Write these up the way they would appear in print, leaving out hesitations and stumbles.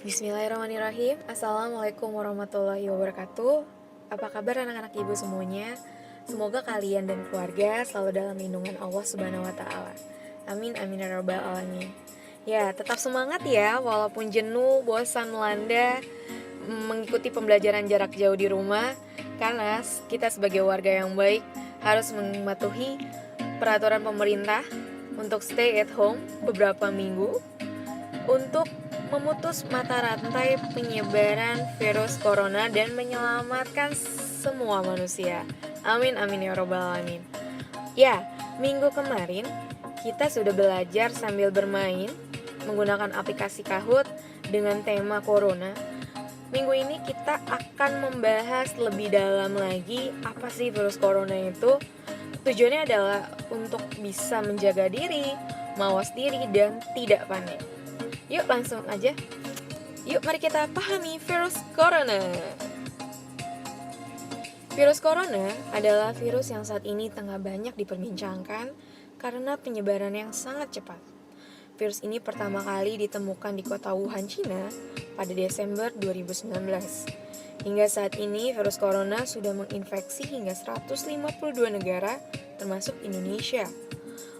Bismillahirrahmanirrahim. Assalamualaikum warahmatullahi wabarakatuh. Apa kabar anak-anak ibu semuanya? Semoga kalian dan keluarga selalu dalam lindungan Allah Subhanahu wa taala. Amin amin ya rabbal alamin. Ya, tetap semangat ya walaupun jenuh, bosan melanda mengikuti pembelajaran jarak jauh di rumah, karena kita sebagai warga yang baik harus mematuhi peraturan pemerintah untuk stay at home beberapa minggu untuk memutus mata rantai penyebaran virus corona dan menyelamatkan semua manusia. Amin amin ya robbal alamin. Ya, minggu kemarin kita sudah belajar sambil bermain menggunakan aplikasi Kahoot dengan tema corona. Minggu ini kita akan membahas lebih dalam lagi apa sih virus corona itu. Tujuannya adalah untuk bisa menjaga diri, mawas diri, dan tidak panik. Yuk langsung aja. Yuk mari kita pahami virus corona. Virus corona adalah virus yang saat ini tengah banyak diperbincangkan karena penyebaran yang sangat cepat. Virus ini pertama kali ditemukan di kota Wuhan, China pada Desember 2019. Hingga saat ini virus corona sudah menginfeksi hingga 152 negara termasuk Indonesia.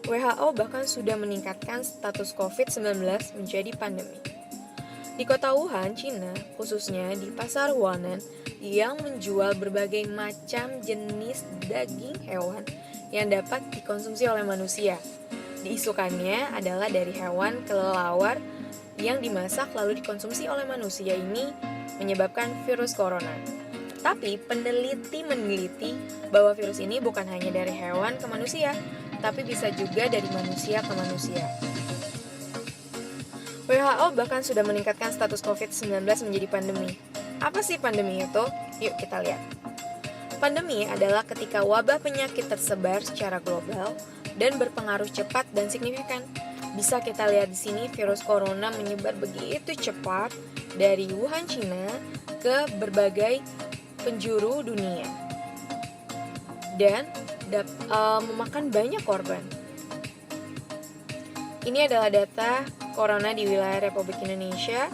WHO bahkan sudah meningkatkan status COVID-19 menjadi pandemi. Di kota Wuhan, China, khususnya di pasar Huanan yang menjual berbagai macam jenis daging hewan yang dapat dikonsumsi oleh manusia. Diisukannya adalah dari hewan kelelawar yang dimasak lalu dikonsumsi oleh manusia ini menyebabkan virus corona. Tapi peneliti meneliti bahwa virus ini bukan hanya dari hewan ke manusia, tapi bisa juga dari manusia ke manusia. WHO bahkan sudah meningkatkan status COVID-19 menjadi pandemi. Apa sih pandemi itu? Yuk kita lihat. Pandemi adalah ketika wabah penyakit tersebar secara global dan berpengaruh cepat dan signifikan. Bisa kita lihat di sini virus corona menyebar begitu cepat dari Wuhan, China ke berbagai penjuru dunia. Dan memakan banyak korban. Ini adalah data corona di wilayah Republik Indonesia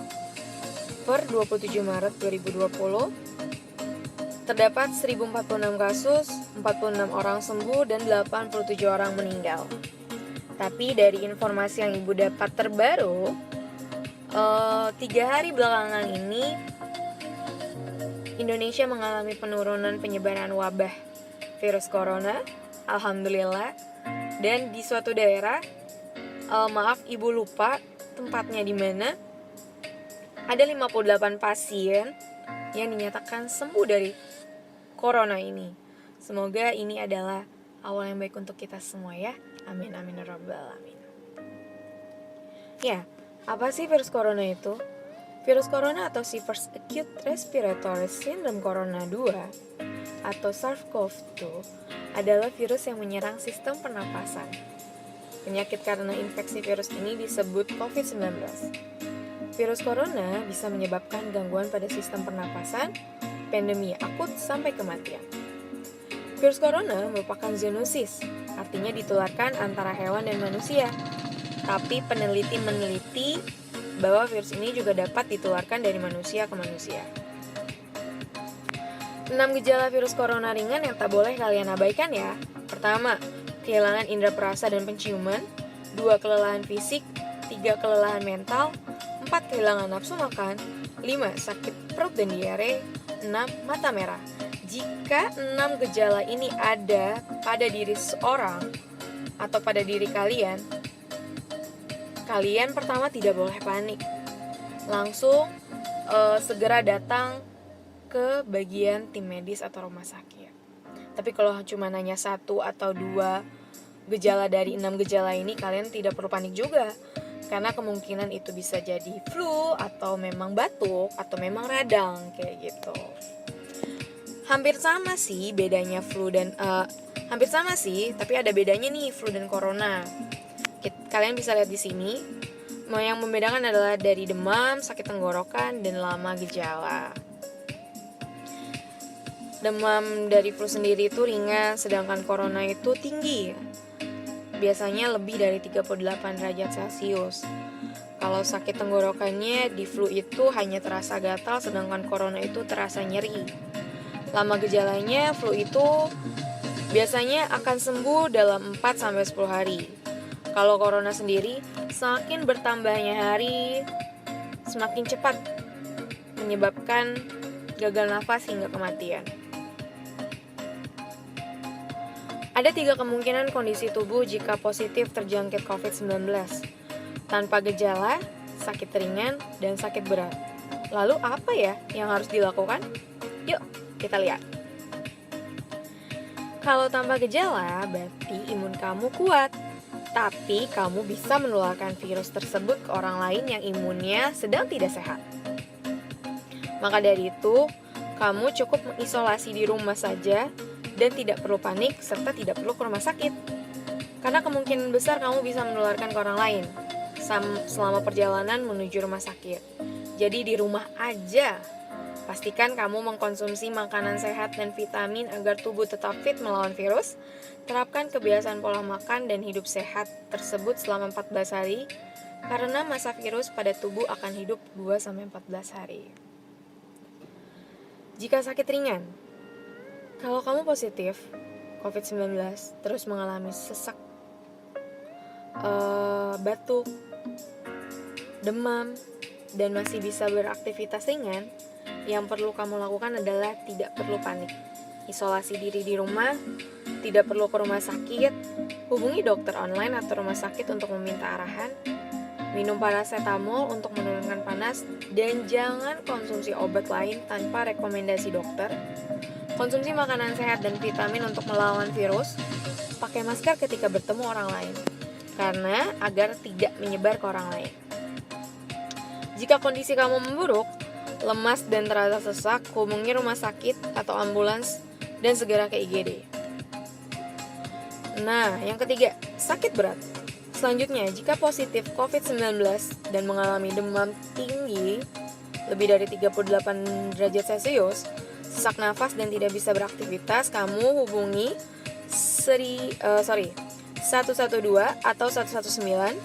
per 27 Maret 2020. Terdapat 1046 kasus, 46 orang sembuh, dan 87 orang meninggal. Tapi dari informasi yang Ibu dapat terbaru, 3 hari belakangan ini Indonesia mengalami penurunan penyebaran wabah virus corona, alhamdulillah. Dan di suatu daerah, maaf Ibu lupa tempatnya di mana, ada 58 pasien yang dinyatakan sembuh dari corona ini. Semoga ini adalah awal yang baik untuk kita semua ya. Amin amin ya rabbal alamin. Ya, apa sih virus corona itu? Virus corona atau First Acute Respiratory Syndrome Corona 2 atau SARS-CoV-2 adalah virus yang menyerang sistem pernapasan. Penyakit karena infeksi virus ini disebut COVID-19. Virus corona bisa menyebabkan gangguan pada sistem pernapasan, pandemi akut sampai kematian. Virus corona merupakan zoonosis, artinya ditularkan antara hewan dan manusia. Tapi peneliti meneliti bahwa virus ini juga dapat ditularkan dari manusia ke manusia. 6 gejala virus corona ringan yang tak boleh kalian abaikan ya. Pertama, kehilangan indera perasa dan penciuman. 2, kelelahan fisik. 3, kelelahan mental. 4, kehilangan nafsu makan. 5, sakit perut dan diare. 6, mata merah. Jika 6 gejala ini ada pada diri seorang atau pada diri kalian, kalian pertama tidak boleh panik. Langsung segera datang ke bagian tim medis atau rumah sakit. Tapi kalau cuma nanya 1 atau 2 gejala dari 6 gejala ini, kalian tidak perlu panik juga. Karena kemungkinan itu bisa jadi flu, atau memang batuk, atau memang radang, kayak gitu. Hampir sama sih bedanya hampir sama sih, tapi ada bedanya nih flu dan corona. Kalian bisa lihat di sini. Yang membedakan adalah dari demam, sakit tenggorokan, dan lama gejala. Demam dari flu sendiri itu ringan, sedangkan corona itu tinggi. Biasanya lebih dari 38 derajat Celcius. Kalau sakit tenggorokannya di flu itu hanya terasa gatal, sedangkan corona itu terasa nyeri. Lama gejalanya, flu itu biasanya akan sembuh dalam 4-10 hari. Kalau corona sendiri, semakin bertambahnya hari, semakin cepat menyebabkan gagal nafas hingga kematian. Ada 3 kemungkinan kondisi tubuh jika positif terjangkit COVID-19. Tanpa gejala, sakit ringan, dan sakit berat. Lalu apa ya yang harus dilakukan? Yuk, kita lihat. Kalau tanpa gejala, berarti imun kamu kuat. Tapi kamu bisa menularkan virus tersebut ke orang lain yang imunnya sedang tidak sehat. Maka dari itu, kamu cukup mengisolasi di rumah saja dan tidak perlu panik serta tidak perlu ke rumah sakit. Karena kemungkinan besar kamu bisa menularkan ke orang lain selama perjalanan menuju rumah sakit. Jadi di rumah aja. Pastikan kamu mengkonsumsi makanan sehat dan vitamin agar tubuh tetap fit melawan virus. Terapkan kebiasaan pola makan dan hidup sehat tersebut selama 14 hari karena masa virus pada tubuh akan hidup 2-14 hari. Jika sakit ringan, kalau kamu positif COVID-19 terus mengalami sesak, batuk, demam, dan masih bisa beraktivitas ringan, yang perlu kamu lakukan adalah tidak perlu panik. Isolasi diri di rumah, tidak perlu ke rumah sakit, hubungi dokter online atau rumah sakit untuk meminta arahan, minum paracetamol untuk menurunkan panas, dan jangan konsumsi obat lain tanpa rekomendasi dokter. Konsumsi makanan sehat dan vitamin untuk melawan virus, pakai masker ketika bertemu orang lain, karena agar tidak menyebar ke orang lain. Jika kondisi kamu memburuk, lemas dan terasa sesak, hubungi rumah sakit atau ambulans dan segera ke IGD. Nah, yang ketiga, sakit berat. Selanjutnya, jika positif COVID-19 dan mengalami demam tinggi lebih dari 38 derajat Celcius, sesak nafas dan tidak bisa beraktivitas, kamu hubungi 112 atau 119,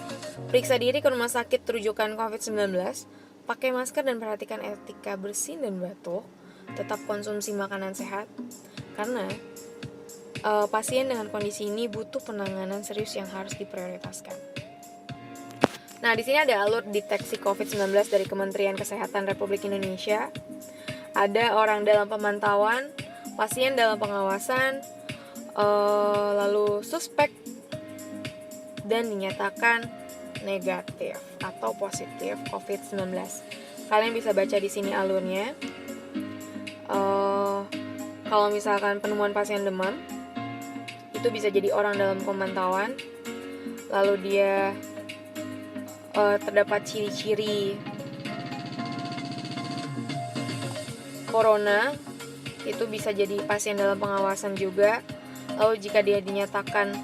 periksa diri ke rumah sakit rujukan COVID-19, pakai masker dan perhatikan etika bersin dan batuk, tetap konsumsi makanan sehat, karena pasien dengan kondisi ini butuh penanganan serius yang harus diprioritaskan. Nah, di sini ada alur deteksi COVID-19 dari Kementerian Kesehatan Republik Indonesia. Ada orang dalam pemantauan, pasien dalam pengawasan, lalu suspek dan dinyatakan negatif atau positif COVID-19. Kalian bisa baca di sini alurnya. Kalau misalkan penemuan pasien demam, itu bisa jadi orang dalam pemantauan, lalu dia terdapat ciri-ciri corona, itu bisa jadi pasien dalam pengawasan juga. Lalu jika dia dinyatakan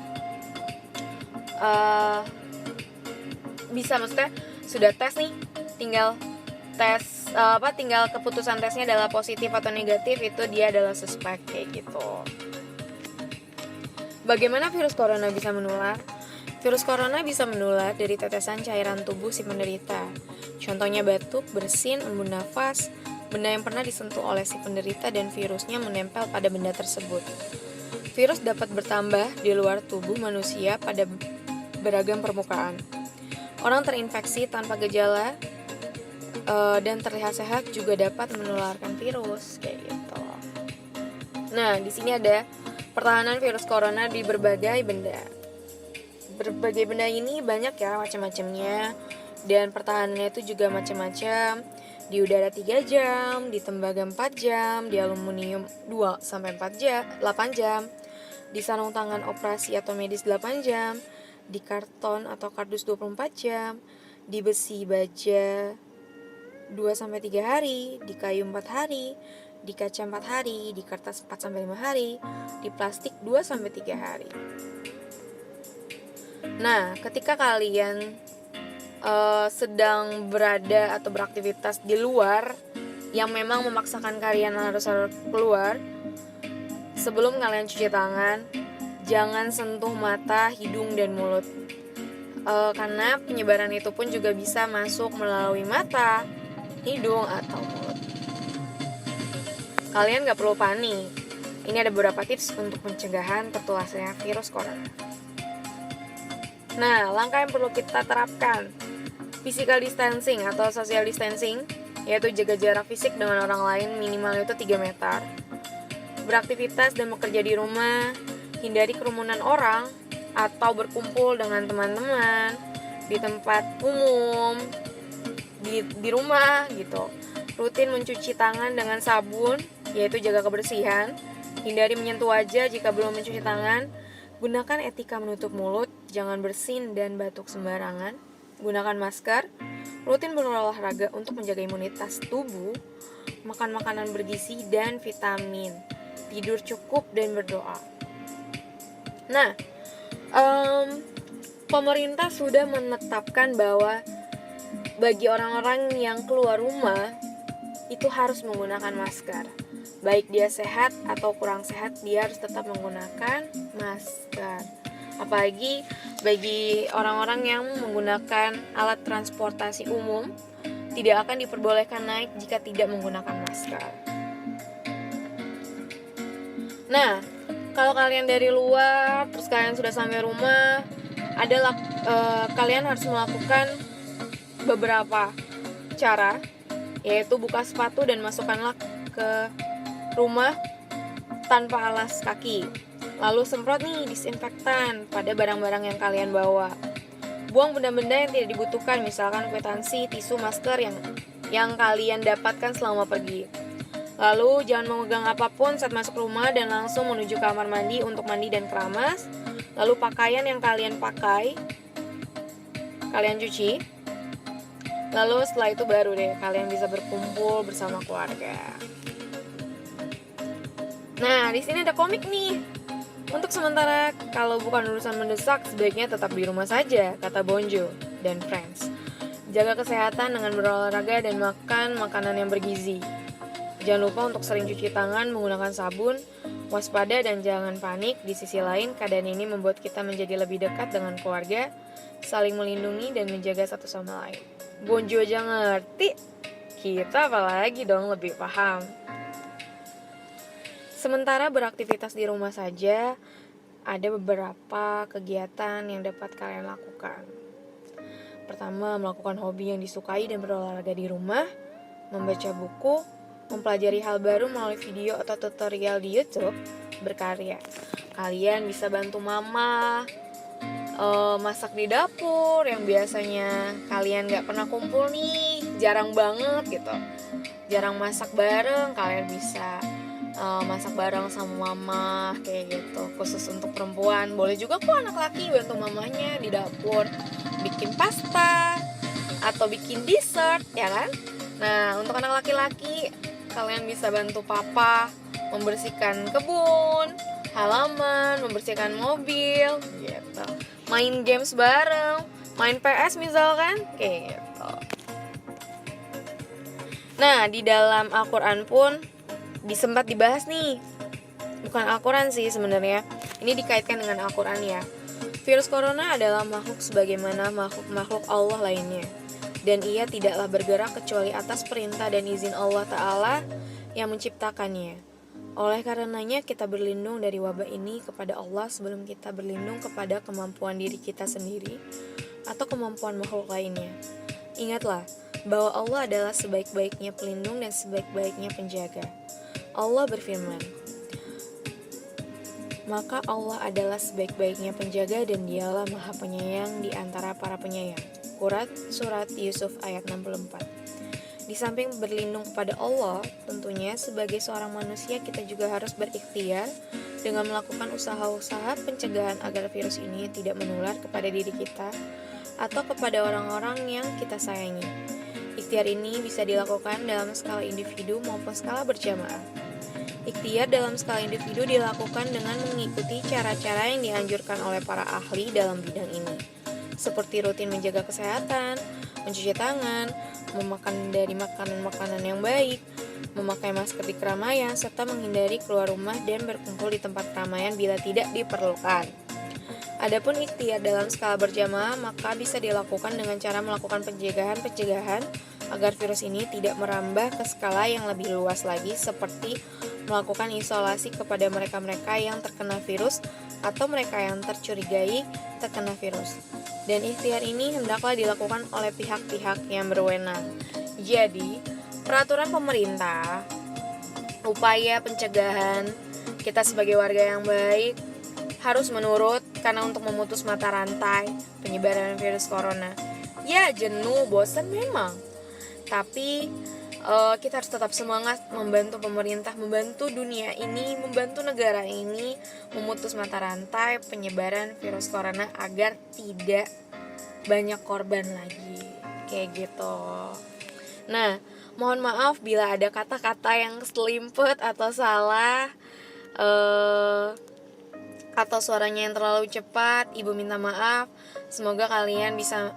maksudnya sudah tes nih, tinggal keputusan tesnya adalah positif atau negatif, itu dia adalah suspek kayak gitu. Bagaimana virus corona bisa menular? Virus corona bisa menular dari tetesan cairan tubuh si penderita. Contohnya batuk, bersin, embun nafas, benda yang pernah disentuh oleh si penderita dan virusnya menempel pada benda tersebut. Virus dapat bertambah di luar tubuh manusia pada beragam permukaan. Orang terinfeksi tanpa gejala dan terlihat sehat juga dapat menularkan virus kayak gitu. Nah, di sini ada pertahanan virus corona di berbagai benda. Berbagai benda ini banyak ya macam-macamnya, dan pertahanannya itu juga macam-macam. Di udara 3 jam, di tembaga 4 jam, di aluminium 2-4 jam, 8 jam, di sarung tangan operasi atau medis 8 jam, di karton atau kardus 24 jam, di besi baja 2-3 hari, di kayu 4 hari, di kaca 4 hari, di kertas 4-5 hari, di plastik 2-3 hari. Nah, ketika kalian sedang berada atau beraktivitas di luar yang memang memaksakan kalian harus keluar, sebelum kalian cuci tangan, jangan sentuh mata, hidung, dan mulut. karena penyebaran itu pun juga bisa masuk melalui mata, hidung, atau mulut. Kalian gak perlu panik. Ini ada beberapa tips untuk pencegahan tertularnya virus corona. Nah, langkah yang perlu kita terapkan: physical distancing atau social distancing, yaitu jaga jarak fisik dengan orang lain minimal itu 3 meter. Beraktivitas dan bekerja di rumah, hindari kerumunan orang atau berkumpul dengan teman-teman di tempat umum, di rumah gitu. Rutin mencuci tangan dengan sabun, yaitu jaga kebersihan. Hindari menyentuh wajah jika belum mencuci tangan. Gunakan etika menutup mulut, jangan bersin dan batuk sembarangan. Gunakan masker. Rutin berolahraga untuk menjaga imunitas tubuh. Makan makanan bergizi dan vitamin. Tidur cukup dan berdoa. Nah, pemerintah sudah menetapkan bahwa bagi orang-orang yang keluar rumah itu harus menggunakan masker. Baik dia sehat atau kurang sehat, dia harus tetap menggunakan masker. Apalagi bagi orang-orang yang menggunakan alat transportasi umum, tidak akan diperbolehkan naik jika tidak menggunakan masker. Nah, kalau kalian dari luar, terus kalian sudah sampai rumah, kalian harus melakukan beberapa cara, yaitu buka sepatu dan masukkanlah ke rumah tanpa alas kaki. Lalu semprot nih disinfektan pada barang-barang yang kalian bawa. Buang benda-benda yang tidak dibutuhkan, misalkan kwitansi, tisu, masker yang kalian dapatkan selama pergi. Lalu jangan memegang apapun saat masuk rumah dan langsung menuju kamar mandi untuk mandi dan keramas. Lalu pakaian yang kalian pakai, kalian cuci. Lalu setelah itu baru deh kalian bisa berkumpul bersama keluarga. Nah, di sini ada komik nih. Untuk sementara, kalau bukan urusan mendesak, sebaiknya tetap di rumah saja, kata Bonjo dan Friends. Jaga kesehatan dengan berolahraga dan makan makanan yang bergizi. Jangan lupa untuk sering cuci tangan menggunakan sabun, waspada dan jangan panik. Di sisi lain, keadaan ini membuat kita menjadi lebih dekat dengan keluarga, saling melindungi dan menjaga satu sama lain. Bonjo aja ngerti, kita apalagi dong lebih paham. Sementara beraktivitas di rumah saja, ada beberapa kegiatan yang dapat kalian lakukan. Pertama, melakukan hobi yang disukai dan berolahraga di rumah, membaca buku, mempelajari hal baru melalui video atau tutorial di YouTube, berkarya. Kalian bisa bantu mama masak di dapur yang biasanya kalian gak pernah kumpul nih, jarang banget gitu. Jarang masak bareng, kalian bisa masak bareng sama mama kayak gitu. Khusus untuk perempuan, boleh juga kok anak laki bantu mamanya di dapur bikin pasta atau bikin dessert, ya kan? Nah, untuk anak laki-laki, kalian bisa bantu papa membersihkan kebun, halaman, membersihkan mobil, gitu. Main games bareng, main PS misalkan, kayak gitu. Nah, di dalam Al-Quran pun sempat dibahas nih. Bukan Al-Quran sih sebenarnya. Ini dikaitkan dengan Al-Quran ya. Virus corona adalah makhluk sebagaimana makhluk Allah lainnya. Dan ia tidaklah bergerak kecuali atas perintah dan izin Allah Ta'ala yang menciptakannya. Oleh karenanya kita berlindung dari wabah ini kepada Allah sebelum kita berlindung kepada kemampuan diri kita sendiri atau kemampuan makhluk lainnya. Ingatlah bahwa Allah adalah sebaik-baiknya pelindung dan sebaik-baiknya penjaga. Allah berfirman, maka Allah adalah sebaik-baiknya penjaga dan dialah maha penyayang di antara para penyayang. Surat Yusuf ayat 64. Di samping berlindung kepada Allah, tentunya sebagai seorang manusia kita juga harus berikhtiar dengan melakukan usaha-usaha pencegahan agar virus ini tidak menular kepada diri kita atau kepada orang-orang yang kita sayangi. Ikhtiar ini bisa dilakukan dalam skala individu maupun skala berjamaah. Ikhtiar dalam skala individu dilakukan dengan mengikuti cara-cara yang dianjurkan oleh para ahli dalam bidang ini, seperti rutin menjaga kesehatan, mencuci tangan, memakan dari makanan-makanan yang baik, memakai masker di keramaian, serta menghindari keluar rumah dan berkumpul di tempat keramaian bila tidak diperlukan. Adapun ikhtiar dalam skala berjamaah maka bisa dilakukan dengan cara melakukan pencegahan agar virus ini tidak merambah ke skala yang lebih luas lagi, seperti melakukan isolasi kepada mereka-mereka yang terkena virus atau mereka yang tercurigai terkena virus. Dan ikhtiar ini hendaklah dilakukan oleh pihak-pihak yang berwenang. Jadi, peraturan pemerintah, upaya pencegahan kita sebagai warga yang baik harus menurut, karena untuk memutus mata rantai penyebaran virus corona. Ya, jenuh, bosan memang, tapi kita harus tetap semangat membantu pemerintah, membantu dunia ini, membantu negara ini memutus mata rantai penyebaran virus corona agar tidak banyak korban lagi, kayak gitu. Nah, mohon maaf bila ada kata-kata yang selimpet atau salah, atau suaranya yang terlalu cepat. Ibu minta maaf. Semoga kalian bisa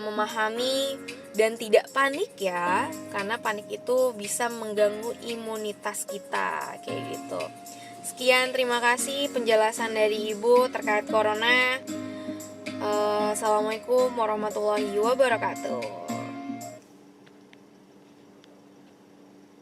memahami dan tidak panik ya, karena panik itu bisa mengganggu imunitas kita, kayak gitu. Sekian, terima kasih penjelasan dari Ibu terkait corona. Assalamualaikum warahmatullahi wabarakatuh.